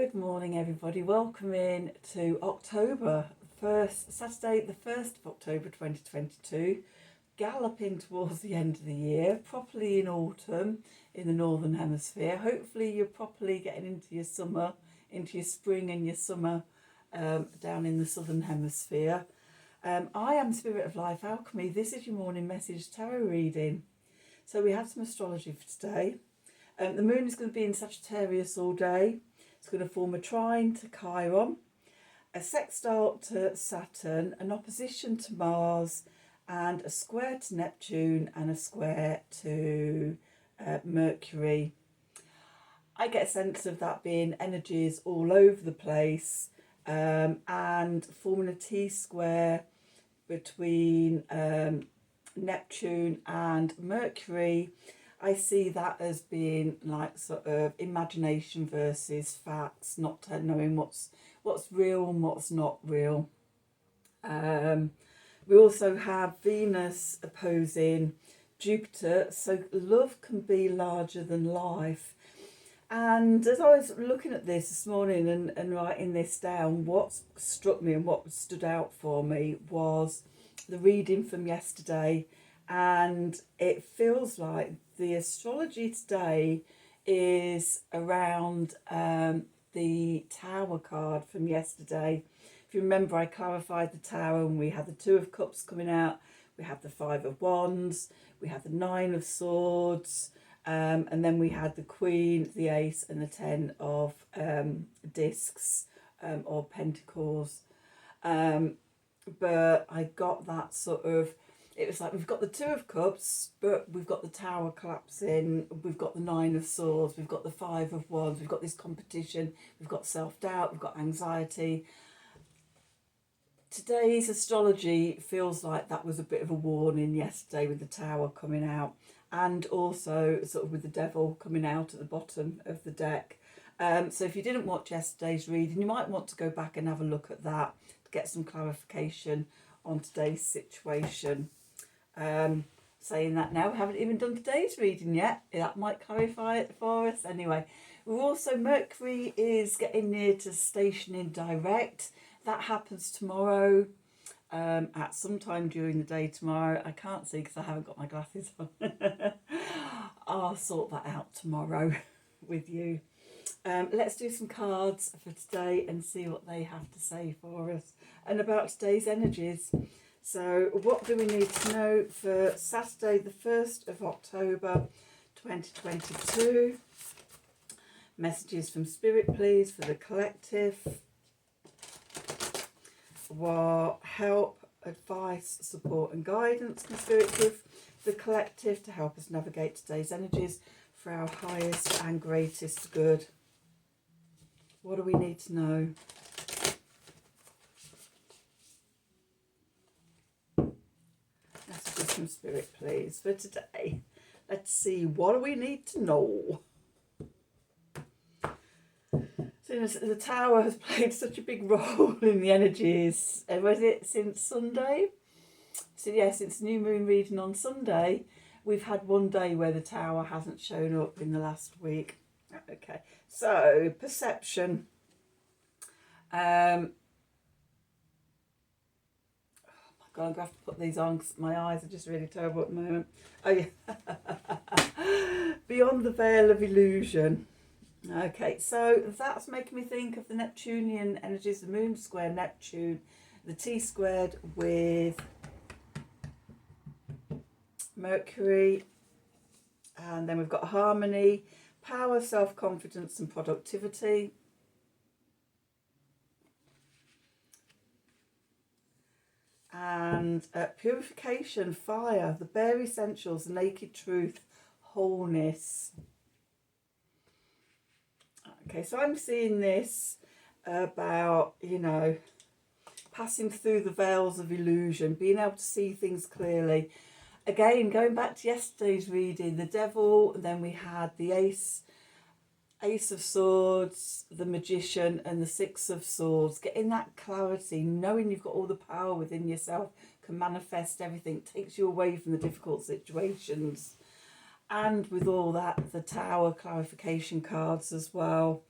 Good morning, everybody. Welcome in to October, Saturday, the 1st of October 2022. Galloping towards the end of the year, properly in autumn in the Northern Hemisphere. Hopefully you're properly getting into your summer, into your spring and your summer down in the Southern Hemisphere. I am Spirit of Life Alchemy. This is your morning message tarot reading. So we had some astrology for today. The moon is going to be in Sagittarius all day. It's going to form a trine to Chiron, a sextile to Saturn, an opposition to Mars, and a square to Neptune and a square to Mercury. I get a sense of that being energies all over the place and forming a T-square between Neptune and Mercury. I see that as being like sort of imagination versus facts, not knowing what's real and what's not real. We also have Venus opposing Jupiter, so love can be larger than life. And as I was looking at this morning and writing this down, what struck me and what stood out for me was the reading from yesterday. And it feels like the astrology today is around the Tower card from yesterday. If you remember, I clarified the Tower and we had the Two of Cups coming out, we had the Five of Wands, we had the Nine of Swords, and then we had the Queen, the Ace and the Ten of Discs or Pentacles. But I got that sort of, it was like we've got the Two of Cups, but we've got the Tower collapsing, we've got the Nine of Swords, we've got the Five of Wands, we've got this competition, we've got self-doubt, we've got anxiety. Today's astrology feels like that was a bit of a warning yesterday with the Tower coming out, and also sort of with the Devil coming out at the bottom of the deck. So if you didn't watch yesterday's reading, you might want to go back and have a look at that to get some clarification on today's situation. Saying that now, we haven't even done today's reading yet. That might clarify it for us. Anyway, we're also, Mercury is getting near to stationing direct. That happens tomorrow, at some time during the day tomorrow. I can't see because I haven't got my glasses on. I'll sort that out tomorrow with you. Let's do some cards for today and see what they have to say for us and about today's energies. So what do we need to know for Saturday, the 1st of October, 2022? Messages from Spirit, please, for the collective. What help, advice, support and guidance can Spirit give the collective to help us navigate today's energies for our highest and greatest good? What do we need to know? Messages from Spirit, please, for today. Let's see, what do we need to know? The Tower has played such a big role in the energies. Was it since Sunday? So yeah, since New Moon reading on Sunday, we've had one day where the Tower hasn't shown up in the last week. Okay, so perception. Oh my God, I'm going to have to put these on because my eyes are just really terrible at the moment. Oh yeah. Beyond the veil of illusion. Okay, so that's making me think of the Neptunian energies, the moon square Neptune, the T squared with Mercury, and then we've got harmony, power, self-confidence and productivity. And purification, fire, the bare essentials, the naked truth, wholeness. Okay, so I'm seeing this about, you know, passing through the veils of illusion, being able to see things clearly. Again, going back to yesterday's reading, the Devil, and then we had the Ace of Swords, the Magician, and the Six of Swords. Getting that clarity, knowing you've got all the power within yourself, can manifest everything, takes you away from the difficult situations. And with all that, the Tower clarification cards as well.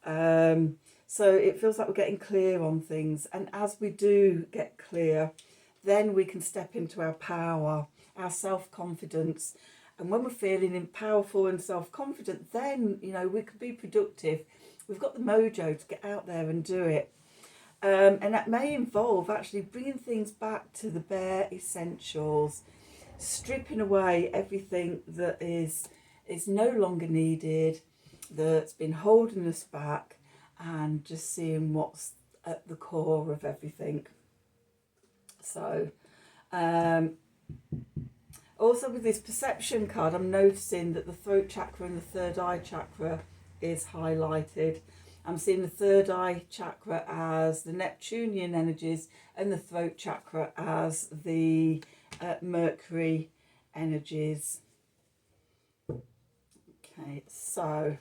So it feels like we're getting clear on things. And as we do get clear, then we can step into our power, our self-confidence. And when we're feeling powerful and self-confident, then, you know, we can be productive. We've got the mojo to get out there and do it. And that may involve actually bringing things back to the bare essentials, stripping away everything that is no longer needed, that's been holding us back, and just seeing what's at the core of everything. So also with this perception card, I'm noticing that the throat chakra and the third eye chakra is highlighted. I'm seeing the third eye chakra as the Neptunian energies and the throat chakra as the Mercury energies. Okay, so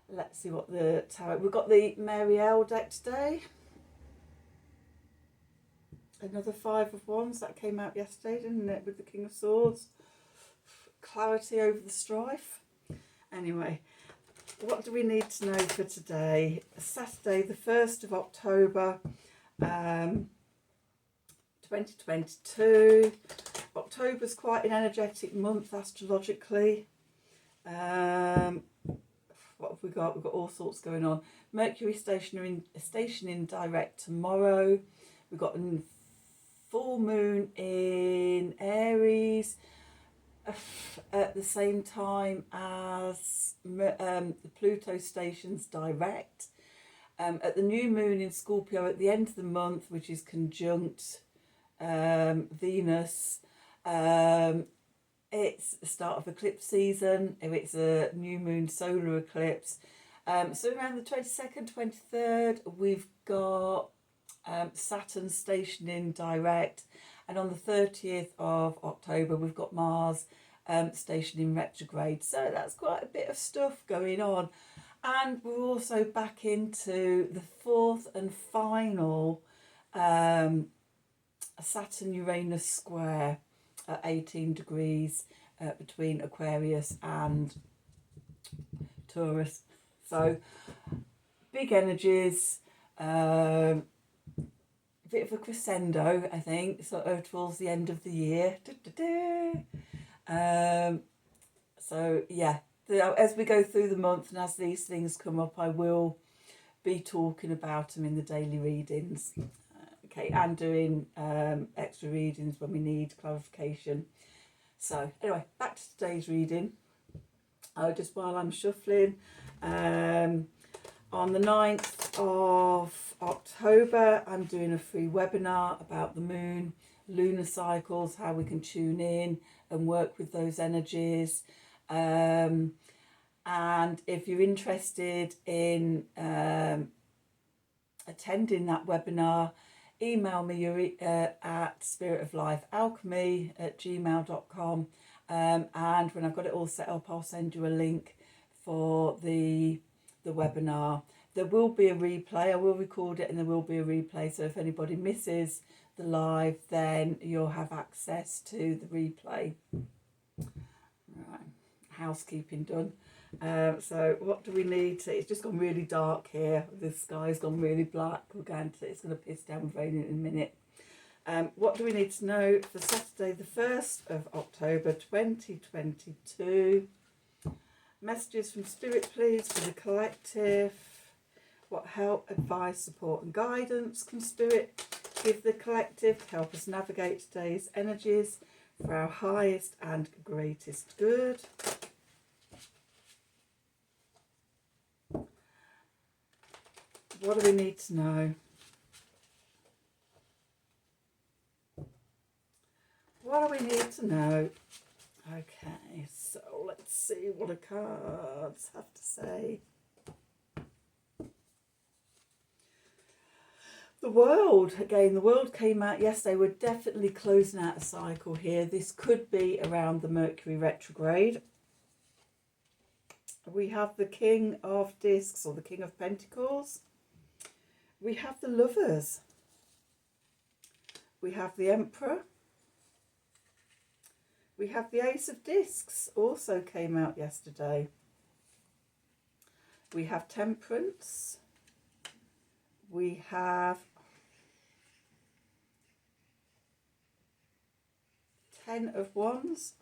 let's see what the tarot... We've got the Mary L deck today. Another Five of Wands that came out yesterday, didn't it, with the King of Swords. Clarity over the strife. Anyway, what do we need to know for today? Saturday, the 1st of October, 2022. October's quite an energetic month astrologically. What have we got? We've got all sorts going on. Mercury stationing direct tomorrow. We've got a full moon in Aries at the same time as the Pluto stations direct. At the new moon in Scorpio at the end of the month, which is conjunct Venus. It's the start of eclipse season. If it's a new moon solar eclipse. So around the 22nd, 23rd, we've got Saturn stationing direct. And on the 30th of October, we've got Mars stationing retrograde. So that's quite a bit of stuff going on. And we're also back into the fourth and final Saturn-Uranus square at 18 degrees between Aquarius and Taurus. So big energies, bit of a crescendo, I think, sort of towards the end of the year. So yeah, as we go through the month and as these things come up, I will be talking about them in the daily readings. Okay, and doing extra readings when we need clarification. So anyway, back to today's reading. Just while I'm shuffling, on the 9th of October, I'm doing a free webinar about the moon, lunar cycles, how we can tune in and work with those energies. And if you're interested in attending that webinar, email me at spiritoflifealchemy@gmail.com, and when I've got it all set up, I'll send you a link for the webinar. There will be a replay. I will record it and there will be a replay, so if anybody misses the live, then you'll have access to the replay. Right, housekeeping done. So what do we need to... It's just gone really dark here. The sky's gone really black. It's going to piss down with rain in a minute. What do we need to know for Saturday the 1st of October 2022? Messages from Spirit, please, for the collective. What help, advice, support and guidance can Spirit give the collective to help us navigate today's energies for our highest and greatest good? What do we need to know? What do we need to know? Okay, so let's see what the cards have to say. The World, again, the World came out yesterday. We're definitely closing out a cycle here. This could be around the Mercury retrograde. We have the King of Discs, or the King of Pentacles. We have the Lovers. We have the Emperor. We have the Ace of Discs, also came out yesterday. We have Temperance. We have 10 of Wands.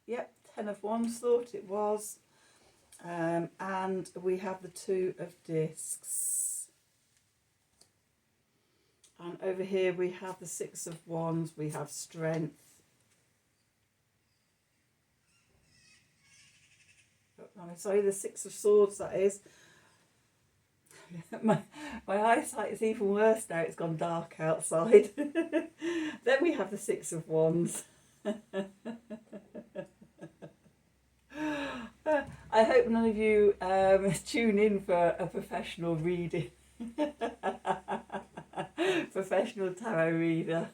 Yep, 10 of Wands, thought it was. And we have the 2 of Discs. And over here we have the 6 of Wands, we have Strength. I'm sorry, the 6 of Swords, that is. my eyesight is even worse now, it's gone dark outside. Then we have the 6 of Wands. I hope none of you tune in for a professional reading. Professional tarot reader.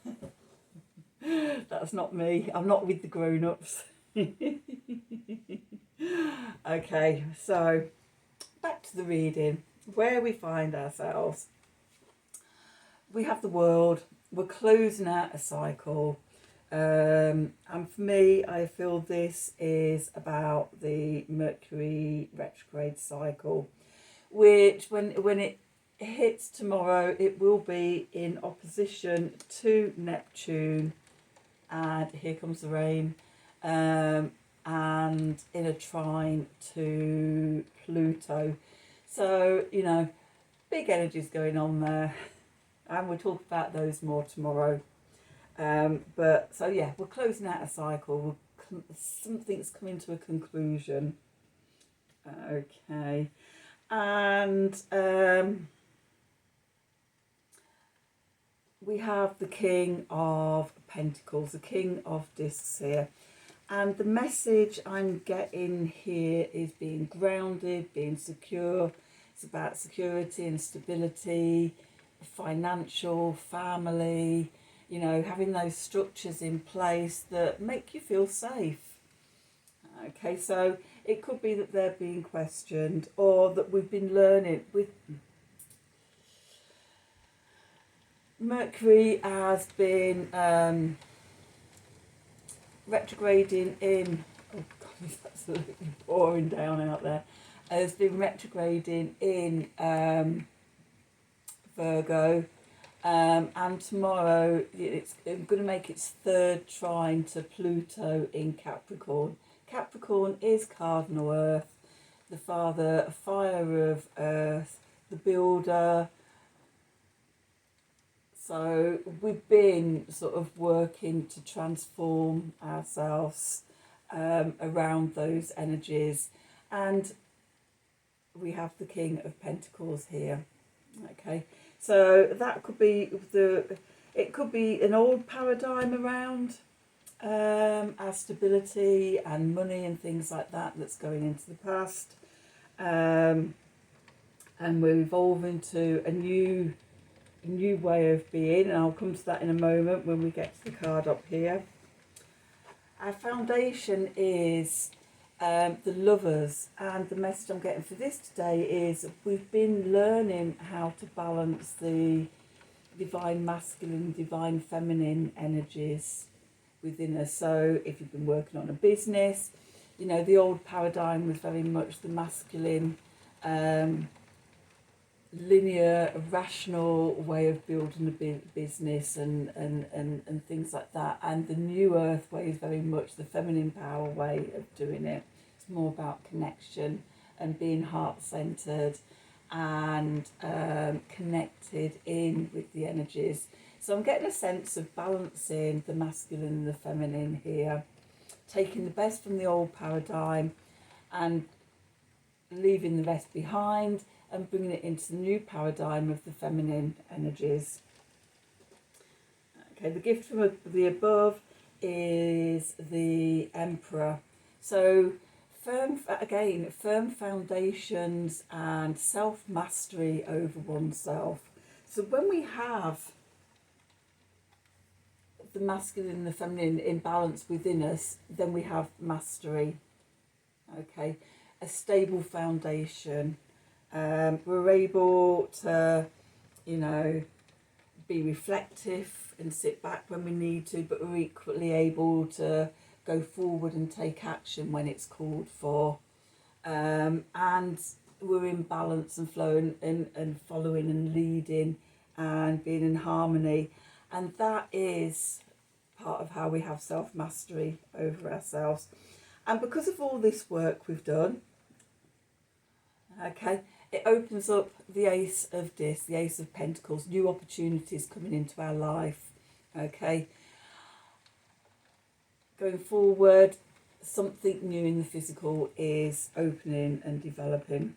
That's not me. I'm not with the grown-ups. Okay, so back to the reading. Where we find ourselves. We have the World. We're closing out a cycle. And for me, I feel this is about the Mercury retrograde cycle, which when it hits tomorrow, it will be in opposition to Neptune, and here comes the rain, and in a trine to Pluto. So, you know, big energies going on there, and we'll talk about those more tomorrow. But so yeah, we're closing out a cycle. Something's coming to a conclusion. Okay, and we have the King of Pentacles, the King of Discs here, and the message I'm getting here is being grounded, being secure. It's about security and stability, financial, family. You know, having those structures in place that make you feel safe. Okay, so it could be that they're being questioned, or that we've been learning. With Mercury has been retrograding in, oh God, it's absolutely pouring down out there. Has been retrograding in Virgo. And tomorrow it's going to make its 3rd trine to Pluto in Capricorn. Capricorn is cardinal earth, the father, fire of earth, the builder. So we've been sort of working to transform ourselves around those energies. And we have the King of Pentacles here. Okay. So that could be it could be an old paradigm around our stability and money and things like that that's going into the past. And we're evolving to a new way of being, and I'll come to that in a moment when we get to the card up here. Our foundation is the Lovers, and the message I'm getting for this today is we've been learning how to balance the divine masculine, divine feminine energies within us. So if you've been working on a business, you know, the old paradigm was very much the masculine, linear, rational way of building a business and things like that. And the new earth way is very much the feminine power way of doing it. It's more about connection and being heart-centered and connected in with the energies. So I'm getting a sense of balancing the masculine and the feminine here, taking the best from the old paradigm and leaving the rest behind, and bringing it into the new paradigm of the feminine energies. Okay, the gift from the above is the Emperor. So firm foundations and self-mastery over oneself. So when we have the masculine and the feminine in balance within us, then we have mastery. Okay, a stable foundation. We're able to, you know, be reflective and sit back when we need to, but we're equally able to go forward and take action when it's called for. And and we're in balance and flow and following and leading and being in harmony. And that is part of how we have self-mastery over ourselves. And because of all this work we've done, okay, it opens up the Ace of Discs, the Ace of Pentacles, new opportunities coming into our life, okay. Going forward, something new in the physical is opening and developing,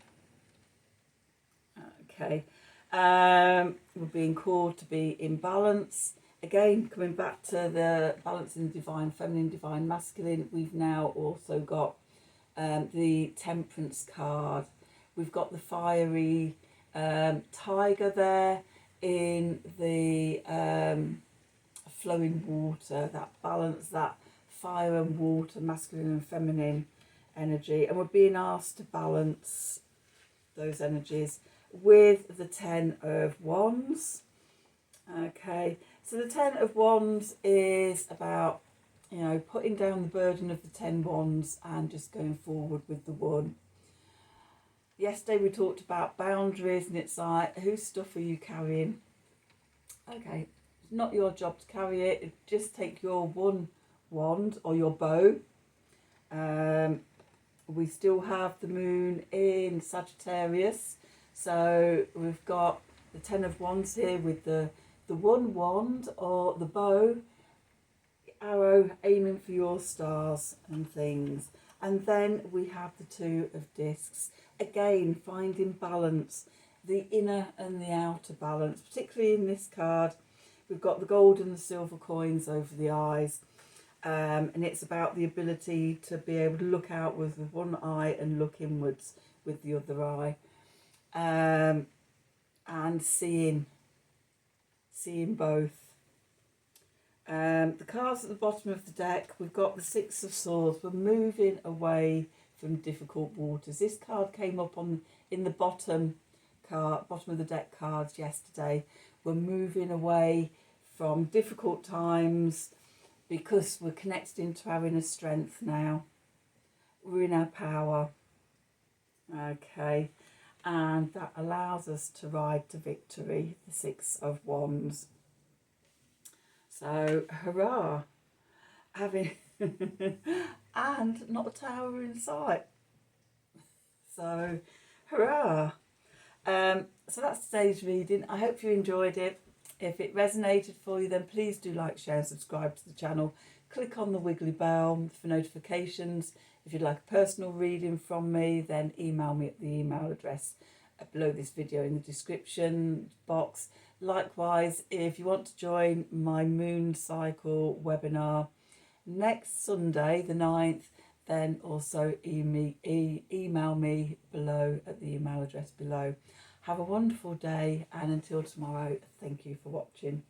okay. We're being called to be in balance. Again, coming back to the balance in the divine feminine, divine masculine, we've now also got the Temperance card. We've got the fiery tiger there in the flowing water, that balance, that fire and water, masculine and feminine energy. And we're being asked to balance those energies with the Ten of Wands. Okay, so the Ten of Wands is about, you know, putting down the burden of the 10 wands and just going forward with the one. Yesterday we talked about boundaries, and it's like, whose stuff are you carrying? Okay, it's not your job to carry it. Just take your one wand or your bow. We still have the moon in Sagittarius, so we've got the 10 of Wands here with the one wand or the bow, arrow aiming for your stars and things. And then we have the Two of Discs, again finding balance, the inner and the outer balance. Particularly in this card, we've got the gold and the silver coins over the eyes, and it's about the ability to be able to look outwards with one eye and look inwards with the other eye, and seeing both. The cards at the bottom of the deck, we've got the Six of Swords. We're moving away from difficult waters. This card came up in the bottom of the deck cards yesterday. We're moving away from difficult times because we're connected into our inner strength now. We're in our power. Okay, and that allows us to ride to victory, the Six of Wands. So, hurrah, having, and not a tower in sight. So, hurrah. So that's today's reading. I hope you enjoyed it. If it resonated for you, then please do like, share and subscribe to the channel. Click on the wiggly bell for notifications. If you'd like a personal reading from me, then email me at the email address below this video in the description box. Likewise, if you want to join my moon cycle webinar next Sunday, the 9th, then also email me below at the email address below. Have a wonderful day, and until tomorrow, thank you for watching.